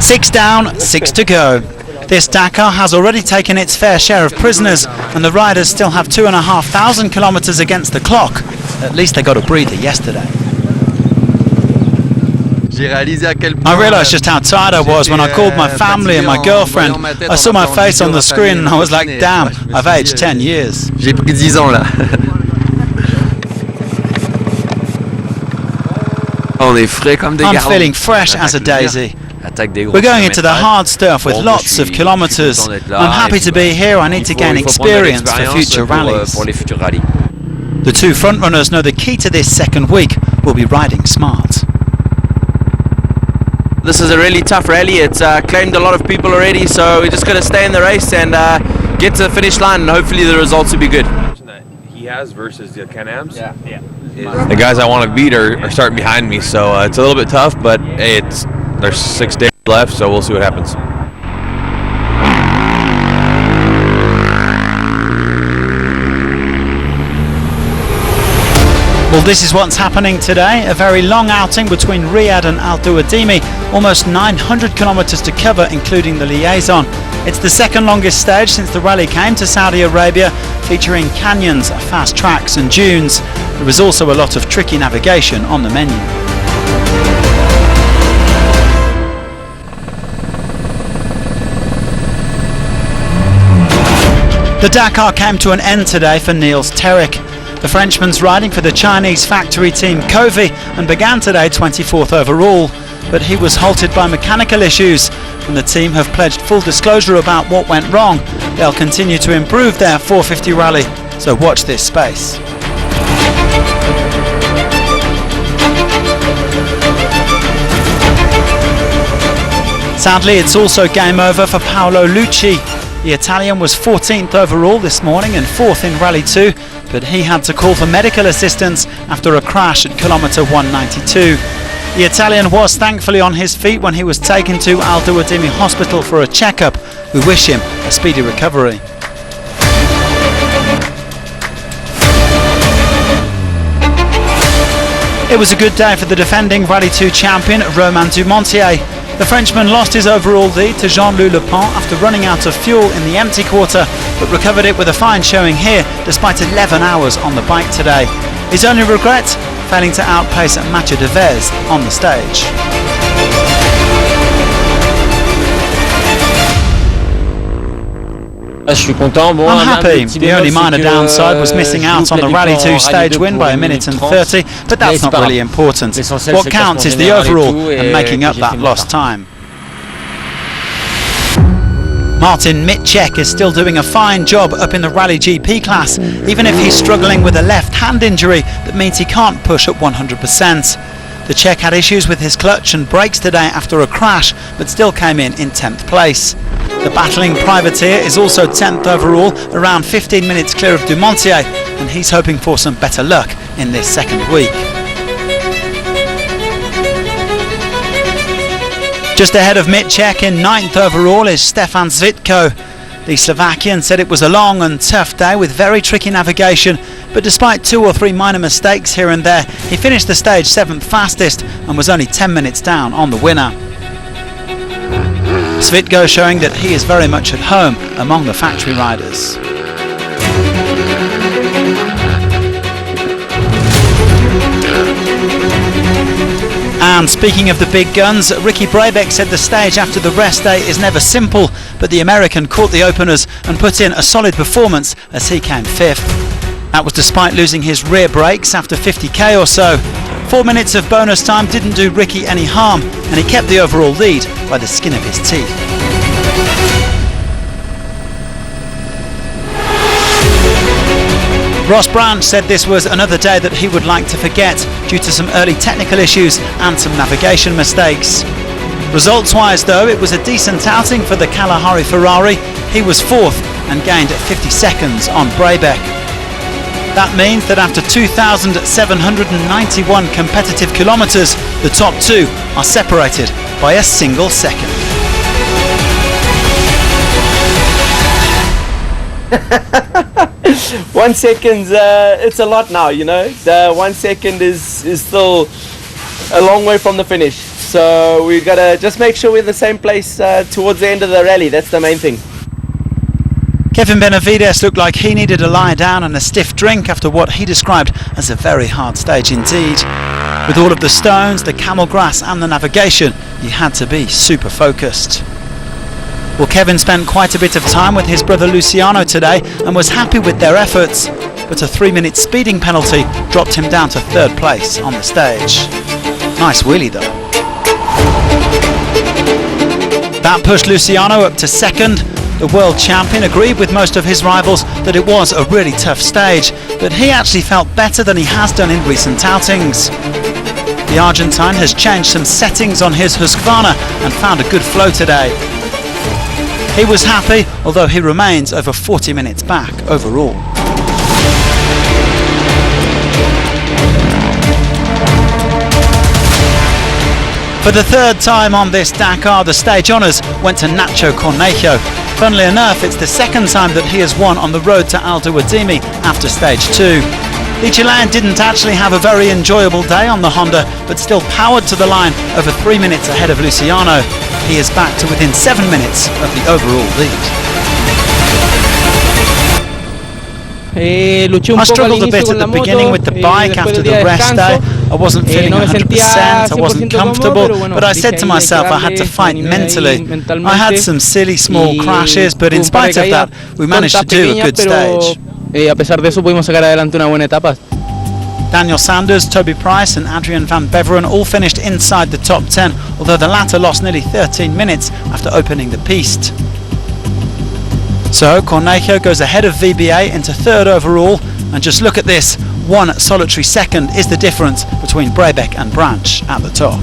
6 down, 6 to go. This Dakar has already taken its fair share of prisoners, and the riders still have 2,500 kilometres against the clock. At least they got a breather yesterday. I realised just how tired I was when I called my family and my girlfriend. I saw my face on the screen and I was like, damn, I've aged 10 years. J'ai pris 10 ans là. I'm feeling fresh as a daisy. We're going into the hard stuff with lots of kilometres. I'm happy to be here. I need to gain experience for future rallies. The two frontrunners know the key to this second week will be riding smart. This is a really tough rally. It's claimed a lot of people already, so we're just going to stay in the race and get to the finish line, and hopefully the results will be good. He has versus the Can-Ams. Yeah. The guys I want to beat are starting behind me, so it's a little bit tough, but hey, there's 6 days left, so we'll see what happens. Well, this is what's happening today. A very long outing between Riyadh and Al Duwadimi, almost 900 kilometres to cover, including the liaison. It's the second longest stage since the rally came to Saudi Arabia, featuring canyons, fast tracks and dunes. There was also a lot of tricky navigation on the menu. The Dakar came to an end today for Niels Terek. The Frenchman's riding for the Chinese factory team Kovi and began today 24th overall, but he was halted by mechanical issues, and the team have pledged full disclosure about what went wrong. They'll continue to improve their 450 rally, so watch this space. Sadly, it's also game over for Paolo Lucci. The Italian was 14th overall this morning and 4th in Rally 2, but he had to call for medical assistance after a crash at kilometre 192. The Italian was thankfully on his feet when he was taken to Al Duwadimi Hospital for a checkup. We wish him a speedy recovery. It was a good day for the defending Rally 2 champion Romain Dumontier. The Frenchman lost his overall lead to Jean-Louis Le Pont after running out of fuel in the empty quarter, but recovered it with a fine showing here despite 11 hours on the bike today. His only regret? Failing to outpace Mathieu Devez on the stage. I'm happy. The only minor downside was missing out on the Rally 2 stage win by 1 minute and 30, but that's not really important. What counts is the overall and making up that lost time. Martin Mitchek is still doing a fine job up in the Rally GP class, even if he's struggling with a left hand injury that means he can't push at 100%. The Czech had issues with his clutch and brakes today after a crash, but still came in 10th place. The battling privateer is also 10th overall, around 15 minutes clear of Dumontier, and he's hoping for some better luck in this second week. Just ahead of Mitchek in 9th overall is Stefan Zvitko. The Slovakian said it was a long and tough day with very tricky navigation, but despite 2 or 3 minor mistakes here and there, he finished the stage 7th fastest and was only 10 minutes down on the winner. Zvitko showing that he is very much at home among the factory riders. And speaking of the big guns, Ricky Brabeck said the stage after the rest day is never simple, but the American caught the openers and put in a solid performance as he came 5th. That was despite losing his rear brakes after 50k or so. 4 minutes of bonus time didn't do Ricky any harm, and he kept the overall lead by the skin of his teeth. Ross Branch said this was another day that he would like to forget due to some early technical issues and some navigation mistakes. Results-wise though, it was a decent outing for the Kalahari Ferrari. He was 4th and gained 50 seconds on Brabeck. That means that after 2,791 competitive kilometres, the top 2 are separated by a single second. 1 second, it's a lot now, you know. The 1 second is still a long way from the finish. so we gotta just make sure we're in the same place towards the end of the rally. That's the main thing. Kevin Benavides looked like he needed a lie down and a stiff drink after what he described as a very hard stage indeed. With all of the stones, the camel grass and the navigation, he had to be super focused. Well, Kevin spent quite a bit of time with his brother Luciano today and was happy with their efforts, but a 3-minute speeding penalty dropped him down to 3rd place on the stage. Nice wheelie though. That pushed Luciano up to 2nd. The world champion agreed with most of his rivals that it was a really tough stage, but he actually felt better than he has done in recent outings. The Argentine has changed some settings on his Husqvarna and found a good flow today. He was happy, although he remains over 40 minutes back overall. For the 3rd time on this Dakar, the stage honours went to Nacho Cornejo. Funnily enough, it's the 2nd time that he has won on the road to Alto Adimi after stage 2. The Chilean didn't actually have a very enjoyable day on the Honda, but still powered to the line over 3 minutes ahead of Luciano. He is back to within 7 minutes of the overall lead. I struggled a bit at the beginning with the bike after the rest day. I wasn't feeling 100%, I wasn't comfortable, but I said to myself I had to fight mentally. I had some silly small crashes, but in spite of that, we managed to do a good stage. A pesar de eso pudimos sacar adelante una buena etapa. Daniel Sanders, Toby Price and Adrian van Beveren all finished inside the top 10, although the latter lost nearly 13 minutes after opening the piste. So Cornejo goes ahead of VBA into 3rd overall, and just look at this, 1 solitary second is the difference between Brebeck and Branch at the top.